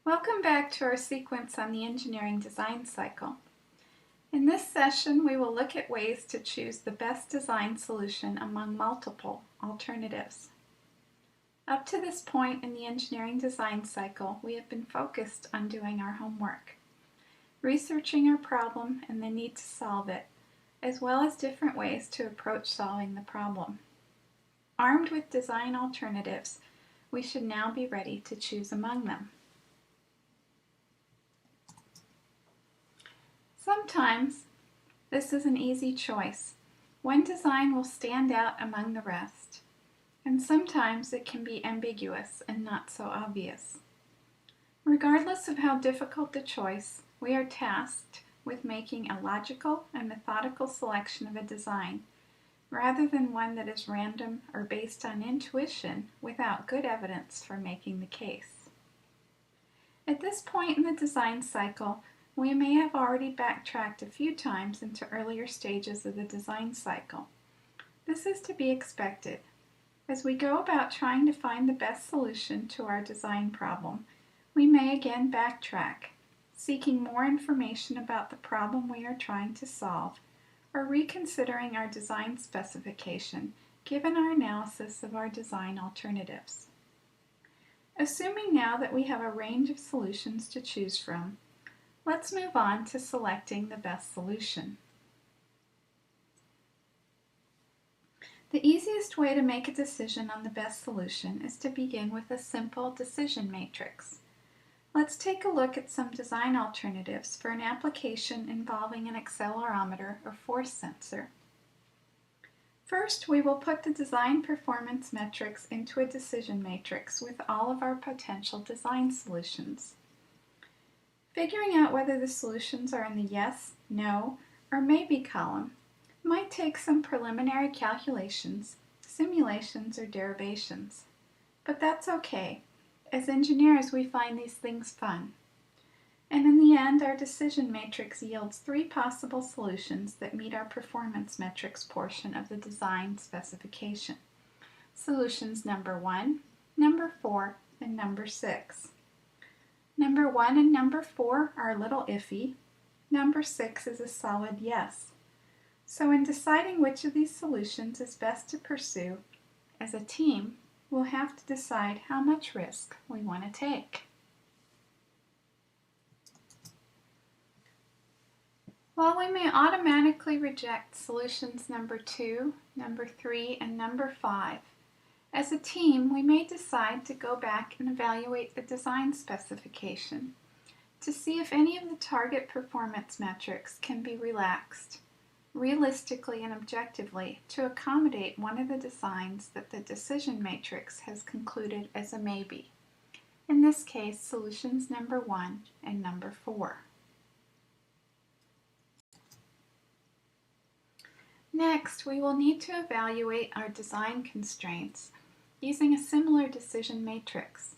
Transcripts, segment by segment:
Welcome back to our sequence on the engineering design cycle. In this session, we will look at ways to choose the best design solution among multiple alternatives. Up to this point in the engineering design cycle, we have been focused on doing our homework, researching our problem and the need to solve it, as well as different ways to approach solving the problem. Armed with design alternatives, we should now be ready to choose among them. Sometimes this is an easy choice. One design will stand out among the rest, and sometimes it can be ambiguous and not so obvious. Regardless of how difficult the choice, we are tasked with making a logical and methodical selection of a design, rather than one that is random or based on intuition without good evidence for making the case. At this point in the design cycle, we may have already backtracked a few times into earlier stages of the design cycle. This is to be expected. As we go about trying to find the best solution to our design problem, we may again backtrack, seeking more information about the problem we are trying to solve, or reconsidering our design specification given our analysis of our design alternatives. Assuming now that we have a range of solutions to choose from, let's move on to selecting the best solution. The easiest way to make a decision on the best solution is to begin with a simple decision matrix. Let's take a look at some design alternatives for an application involving an accelerometer or force sensor. First, we will put the design performance metrics into a decision matrix with all of our potential design solutions. Figuring out whether the solutions are in the yes, no, or maybe column might take some preliminary calculations, simulations, or derivations. But that's okay. As engineers, we find these things fun. And in the end, our decision matrix yields 3 possible solutions that meet our performance metrics portion of the design specification. Solutions number 1, number 4, and number 6. Number 1 and number 4 are a little iffy. Number 6 is a solid yes. So in deciding which of these solutions is best to pursue, as a team, we'll have to decide how much risk we want to take. While we may automatically reject solutions number 2, number 3, and number 5, as a team, we may decide to go back and evaluate the design specification to see if any of the target performance metrics can be relaxed, realistically and objectively, to accommodate one of the designs that the decision matrix has concluded as a maybe. In this case, solutions number 1 and number 4. Next, we will need to evaluate our design constraints using a similar decision matrix.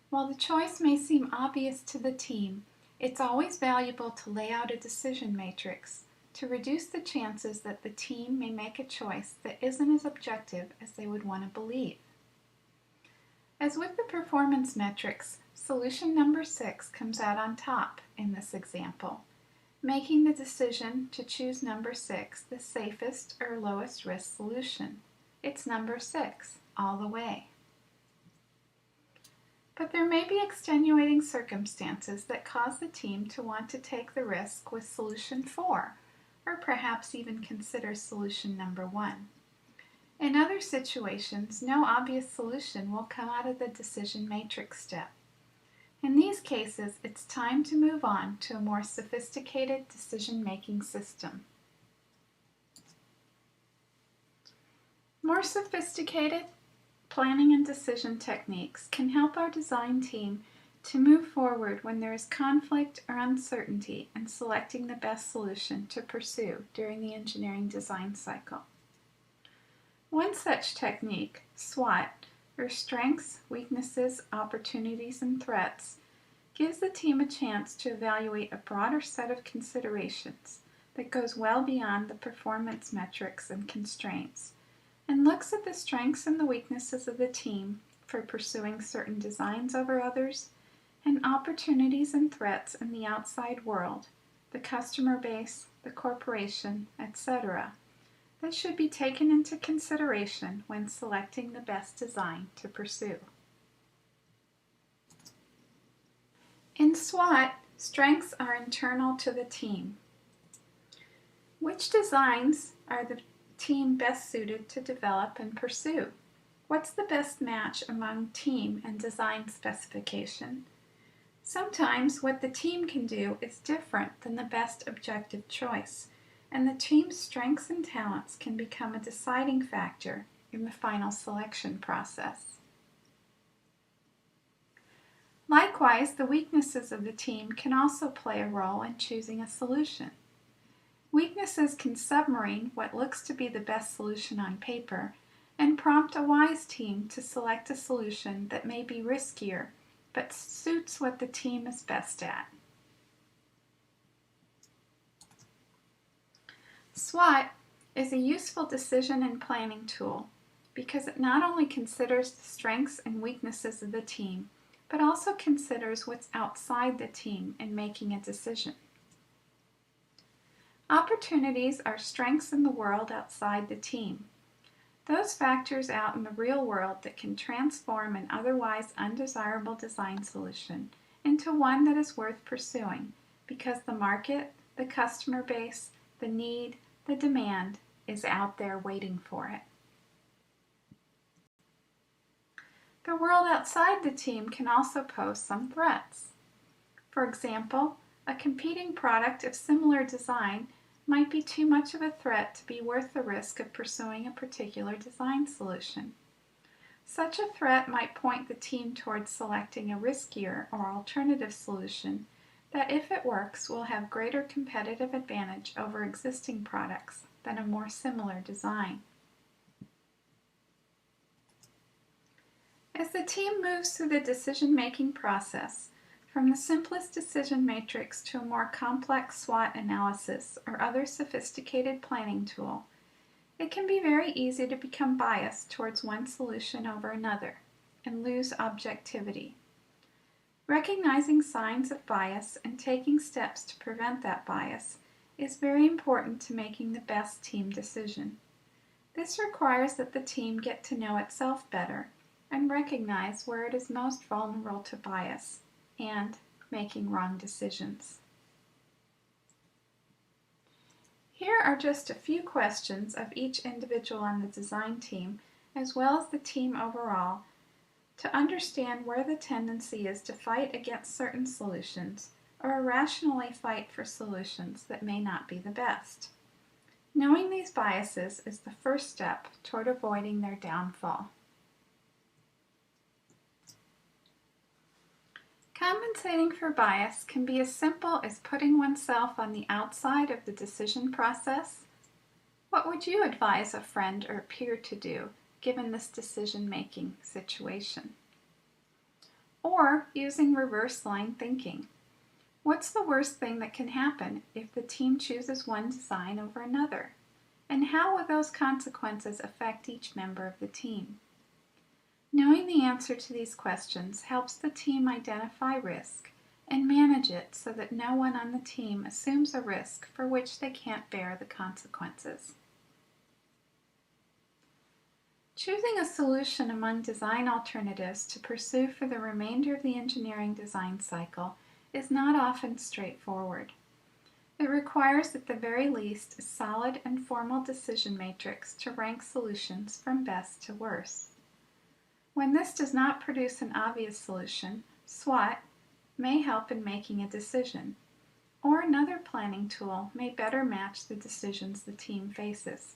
While the choice may seem obvious to the team, it's always valuable to lay out a decision matrix to reduce the chances that the team may make a choice that isn't as objective as they would want to believe. As with the performance metrics, solution number 6 comes out on top in this example, making the decision to choose number 6 the safest or lowest risk solution. It's number 6 all the way. But there may be extenuating circumstances that cause the team to want to take the risk with solution 4, or perhaps even consider solution number 1. In other situations, no obvious solution will come out of the decision matrix step. In these cases, it's time to move on to a more sophisticated decision-making system. More sophisticated planning and decision techniques can help our design team to move forward when there is conflict or uncertainty in selecting the best solution to pursue during the engineering design cycle. One such technique, SWOT, or Strengths, Weaknesses, Opportunities, and Threats, gives the team a chance to evaluate a broader set of considerations that goes well beyond the performance metrics and constraints, and looks at the strengths and the weaknesses of the team for pursuing certain designs over others, and opportunities and threats in the outside world, the customer base, the corporation, etc., that should be taken into consideration when selecting the best design to pursue. In SWOT, strengths are internal to the team. Which designs are the team best suited to develop and pursue? What's the best match among team and design specification? Sometimes what the team can do is different than the best objective choice, and the team's strengths and talents can become a deciding factor in the final selection process. Likewise, the weaknesses of the team can also play a role in choosing a solution. Weaknesses can submarine what looks to be the best solution on paper and prompt a wise team to select a solution that may be riskier but suits what the team is best at. SWOT is a useful decision and planning tool because it not only considers the strengths and weaknesses of the team, but also considers what's outside the team in making a decision. Opportunities are strengths in the world outside the team. Those factors out in the real world that can transform an otherwise undesirable design solution into one that is worth pursuing because the market, the customer base, the need, the demand is out there waiting for it. The world outside the team can also pose some threats. For example, a competing product of similar design might be too much of a threat to be worth the risk of pursuing a particular design solution. Such a threat might point the team towards selecting a riskier or alternative solution that, if it works, will have greater competitive advantage over existing products than a more similar design. As the team moves through the decision-making process, from the simplest decision matrix to a more complex SWOT analysis or other sophisticated planning tool, it can be very easy to become biased towards one solution over another and lose objectivity. Recognizing signs of bias and taking steps to prevent that bias is very important to making the best team decision. This requires that the team get to know itself better and recognize where it is most vulnerable to bias and making wrong decisions. Here are just a few questions of each individual on the design team, as well as the team overall, to understand where the tendency is to fight against certain solutions or irrationally fight for solutions that may not be the best. Knowing these biases is the first step toward avoiding their downfall. Compensating for bias can be as simple as putting oneself on the outside of the decision process. What would you advise a friend or peer to do given this decision-making situation? Or using reverse line thinking. What's the worst thing that can happen if the team chooses one design over another? And how will those consequences affect each member of the team? Knowing the answer to these questions helps the team identify risk and manage it so that no one on the team assumes a risk for which they can't bear the consequences. Choosing a solution among design alternatives to pursue for the remainder of the engineering design cycle is not often straightforward. It requires at the very least a solid and formal decision matrix to rank solutions from best to worst. When this does not produce an obvious solution, SWOT may help in making a decision, or another planning tool may better match the decisions the team faces.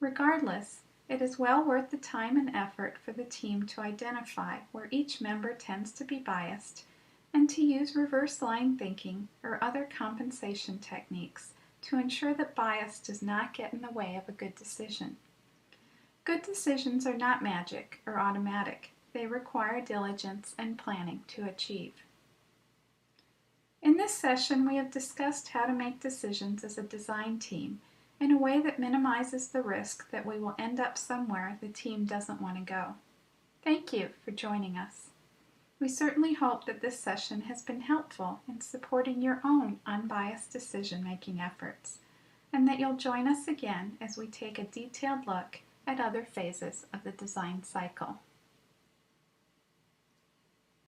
Regardless, it is well worth the time and effort for the team to identify where each member tends to be biased and to use reverse line thinking or other compensation techniques to ensure that bias does not get in the way of a good decision. Good decisions are not magic or automatic. They require diligence and planning to achieve. In this session, we have discussed how to make decisions as a design team in a way that minimizes the risk that we will end up somewhere the team doesn't want to go. Thank you for joining us. We certainly hope that this session has been helpful in supporting your own unbiased decision-making efforts, and that you'll join us again as we take a detailed look at other phases of the design cycle.